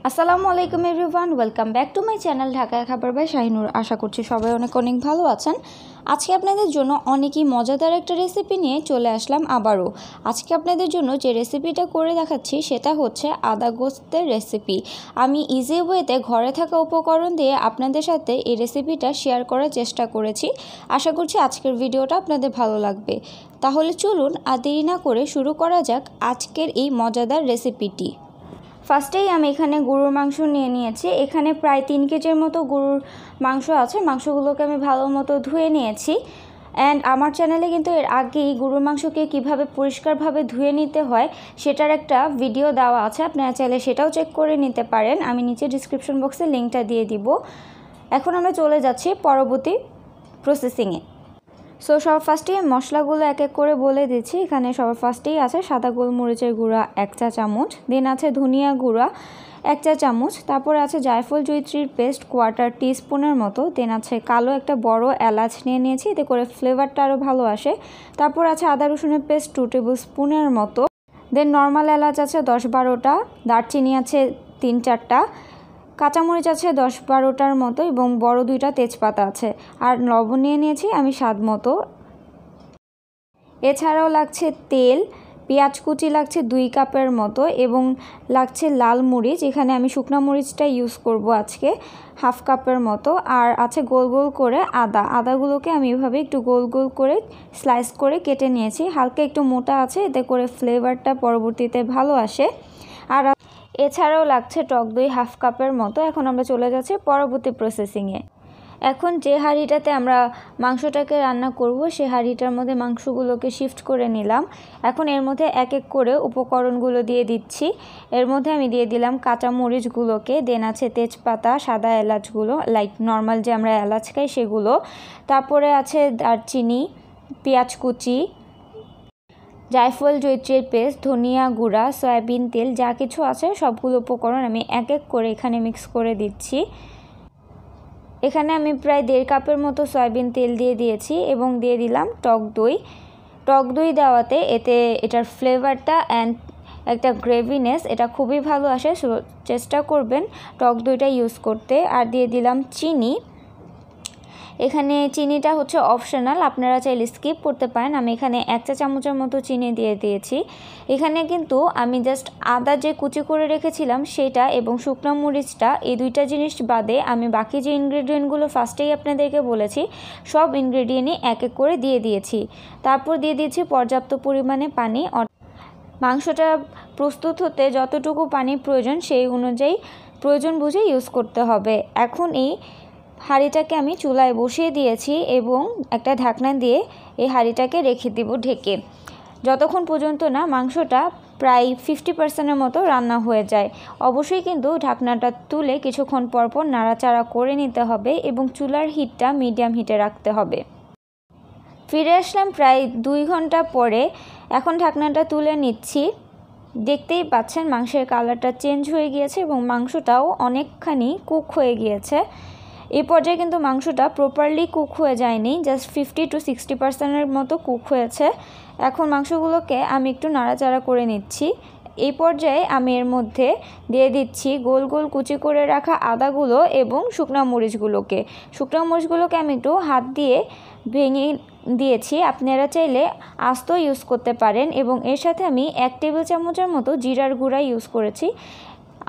আসসালামু আলাইকুম everyone, welcome back to my channel ঢাকায় খাবার বাই শাহিনুর। আশা করছি সবাই অনেক ভালো আছেন। আজকে আপনাদের জন্য অনেকই মজাদার একটা রেসিপি নিয়ে চলে আসলাম আবারও। আজকে আপনাদের জন্য যে রেসিপিটা করে দেখাচ্ছি সেটা হচ্ছে আদা গোস্তের রেসিপি। আমি ইজি ওয়েতে ঘরে থাকা উপকরণ দিয়ে আপনাদের সাথে এই রেসিপিটা শেয়ার করার চেষ্টা করেছি। আশা করছি আজকের ভিডিওটা আপনাদের ভালো লাগবে। তাহলে চলুন আর দেরি না করে শুরু করা যাক আজকের এই মজাদার রেসিপিটি। ফার্স্টেই আমি এখানে গরুর মাংস নিয়ে নিয়েছি। এখানে প্রায় 3 কেজির মতো গরুর মাংস আছে। মাংসগুলোকে আমি ভালো মতো ধুয়ে নিয়েছি। অ্যান্ড আমার চ্যানেলে কিন্তু এর আগেই গরুর মাংসকে কিভাবে পরিষ্কারভাবে ধুয়ে নিতে হয় সেটার একটা ভিডিও দেওয়া আছে, আপনারা চাইলে সেটাও চেক করে নিতে পারেন। আমি নিচে ডিসক্রিপশন বক্সে লিঙ্কটা দিয়ে দিব। এখন আমরা চলে যাচ্ছি পরবর্তী প্রসেসিংয়ে। সো সবার ফার্স্টেই মশলাগুলো এক এক করে বলে দিচ্ছি। এখানে সবার ফার্স্টেই আছে সাদা গোলমরিচের গুঁড়া 1 চা চামচ, দেন আছে ধনিয়া গুঁড়া 1 চা চামচ, তারপরে আছে জায়ফল জয়িত্রীর পেস্ট 1/4 টিস্পুনের মতো, দেন আছে কালো একটা বড় এলাচ নিয়ে নিয়েছি, এতে করে ফ্লেভারটা আরও ভালো আসে। তারপর আছে আদা রসুনের পেস্ট 2 টেবিল স্পুনের মতো, দেন নর্মাল এলাচ আছে 10-12টা, দারচিনি আছে 3-4টা, কাঁচামরিচ আছে 10-12টার মতো এবং বড় 2টা তেজপাতা আছে, আর লবণ নিয়ে নিয়েছি আমি স্বাদ মতো। এছাড়াও লাগছে তেল, পেঁয়াজ কুচি লাগছে 2 কাপের মতো এবং লাগছে লাল মরিচ, এখানে আমি শুকনো মরিচটা ইউজ করব আজকে 1/2 কাপের মতো। আর আছে গোল গোল করে আদাগুলোকে আমি এভাবে একটু গোল গোল করে স্লাইস করে কেটে নিয়েছি। হালকা একটু মোটা আছে, এতে করে ফ্লেভারটা পরবর্তীতে ভালো আসে। আর এছাড়াও লাগছে টক দই 1/2 কাপের মতো। এখন আমরা চলে যাচ্ছি পরবর্তী প্রসেসিংয়ে। এখন যে হাঁড়িটাতে আমরা মাংসটাকে রান্না করব সেই হাঁড়িটার মধ্যে মাংসগুলোকে শিফট করে নিলাম। এখন এর মধ্যে এক এক করে উপকরণগুলো দিয়ে দিচ্ছি। এর মধ্যে আমি দিয়ে দিলাম কাঁচা মরিচগুলোকে, দেন আছে তেজপাতা, সাদা এলাচগুলো লাইক নর্মাল যে আমরা এলাচ খাই সেগুলো, তারপরে আছে দারচিনি, পেঁয়াজ কুচি, জায়ফল জয়িত্রীর পেস্ট, ধনিয়া গুঁড়া, সয়াবিন তেল, যা কিছু আছে সবগুলো উপকরণ আমি এক এক করে এখানে মিক্স করে দিচ্ছি। এখানে আমি প্রায় 1.5 কাপের মতো সয়াবিন তেল দিয়ে দিয়েছি এবং দিয়ে দিলাম টক দই দেওয়াতে এটার ফ্লেভারটা অ্যান্ড একটা গ্রেভিনেস এটা খুবই ভালো আসে। চেষ্টা করবেন টক দইটা ইউজ করতে। আর দিয়ে দিলাম চিনি। এখানে চিনিটা হচ্ছে অপশনাল, আপনারা চাইলে স্কিপ করতে পারেন। আমি এখানে 1 চা চামচের মতো চিনি দিয়ে দিয়েছি। এখানে কিন্তু আমি জাস্ট আদা যে কুচি করে রেখেছিলাম সেটা এবং শুকনো মরিচটা, এই 2টা জিনিস বাদে আমি বাকি যে ইনগ্রেডিয়েন্টগুলো ফার্স্টেই আপনাদেরকে বলেছি সব ইনগ্রেডিয়েন্টই এক এক করে দিয়ে দিয়েছি। তারপর দিয়ে দিয়েছি পর্যাপ্ত পরিমাণে পানি। মাংসটা প্রস্তুত হতে যতটুকু পানি প্রয়োজন সেই অনুযায়ী প্রয়োজন বুঝে ইউজ করতে হবে। এখন এই হাঁড়িটাকে আমি চুলায় বসিয়ে দিয়েছি এবং একটা ঢাকনা দিয়ে এই হাঁড়িটাকে রেখে দিব ঢেকে, যতক্ষণ পর্যন্ত না মাংসটা প্রায় 50%-এর মতো রান্না হয়ে যায়। অবশ্যই কিন্তু ঢাকনাটা তুলে কিছুক্ষণ পরপর নাড়াচাড়া করে নিতে হবে এবং চুলার হিটটা মিডিয়াম হিটে রাখতে হবে। ফিরে আসলাম প্রায় 2 ঘন্টা পরে। এখন ঢাকনাটা তুলে নিচ্ছি। দেখতেই পাচ্ছেন মাংসের কালারটা চেঞ্জ হয়ে গিয়েছে এবং মাংসটাও অনেকখানি কুক হয়ে গিয়েছে। এই পর্যায়ে কিন্তু মাংসটা প্রপারলি কুক হয়ে যায়নি, জাস্ট 50-60%-এর মতো কুক হয়েছে। এখন মাংসগুলোকে আমি একটু নাড়াচাড়া করে নিচ্ছি। এই পর্যায়ে আমি এর মধ্যে দিয়ে দিচ্ছি গোল গোল কুচি করে রাখা আদাগুলো এবং শুকনো মরিচগুলোকে আমি একটু হাত দিয়ে ভেঙে দিয়েছি। আপনারা চাইলে আস্ত ইউজ করতে পারেন এবং এর সাথে আমি 1 টেবিল চামচের মতো জিরার গুঁড়া ইউজ করেছি।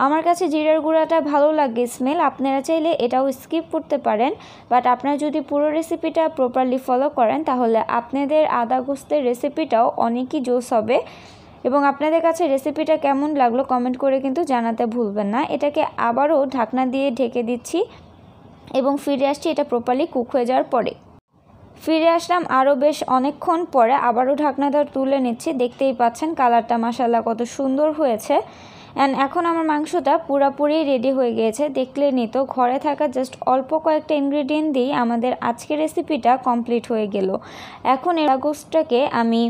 আমার কাছে জিরার গুঁড়াটা ভালো লাগে স্মেল, আপনারা চাইলে এটাও স্কিপ করতে পারেন। বাট আপনারা যদি পুরো রেসিপিটা প্রপারলি ফলো করেন তাহলে আপনাদের আদা গোস্তের রেসিপিটাও অনেকই জোস হবে। এবং আপনাদের কাছে রেসিপিটা কেমন লাগলো কমেন্ট করে কিন্তু জানাতে ভুলবেন না। এটাকে আবারও ঢাকনা দিয়ে ঢেকে দিচ্ছি এবং ফিরে আসছি এটা প্রপারলি কুক হয়ে যাওয়ার পরে। ফিরে আসলাম আরও বেশ অনেকক্ষণ পরে, আবারও ঢাকনাটা তুলে নিচ্ছি। দেখতেই পাচ্ছেন কালারটা মাশাআল্লাহ কত সুন্দর হয়েছে। অ্যান্ড এখন আমার মাংসটা পুরোপুরি রেডি হয়ে গিয়েছে। দেখলেনই তো, ঘরে থাকা জাস্ট অল্প কয়েকটা ইনগ্রেডিয়েন্ট দিয়েই আমাদের আজকের রেসিপিটা কমপ্লিট হয়ে গেল। এখন এই গোশটটাকে আমি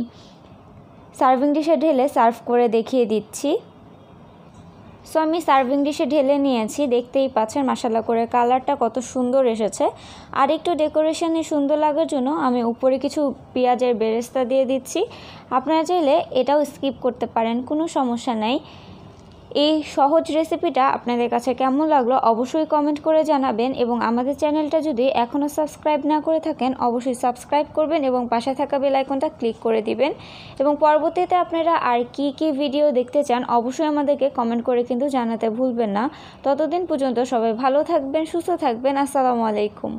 সার্ভিং ডিশে ঢেলে সার্ভ করে দেখিয়ে দিচ্ছি। সো আমি সার্ভিং ডিশে ঢেলে নিয়েছি। দেখতেই পাচ্ছেন মাশাআল্লাহ করে কালারটা কত সুন্দর এসেছে। আর একটু ডেকোরেশনে সুন্দর লাগার জন্য আমি উপরে কিছু পেঁয়াজের বেরেস্তা দিয়ে দিচ্ছি। আপনারা চাইলে এটাও স্কিপ করতে পারেন, কোনো সমস্যা নাই। এই সহজ রেসিপিটা আপনাদের কাছে কেমন লাগলো অবশ্যই কমেন্ট করে জানাবেন এবং আমাদের চ্যানেলটা যদি এখনও সাবস্ক্রাইব না করে থাকেন অবশ্যই সাবস্ক্রাইব করবেন এবং পাশে থাকা বেল আইকনটা ক্লিক করে দিবেন এবং পরবর্তীতে আপনারা আর কি ভিডিও দেখতে চান অবশ্যই আমাদেরকে কমেন্ট করে কিন্তু জানাতে ভুলবেন না। ততদিন পর্যন্ত সবাই ভালো থাকবেন, সুস্থ থাকবেন। আসসালামু আলাইকুম।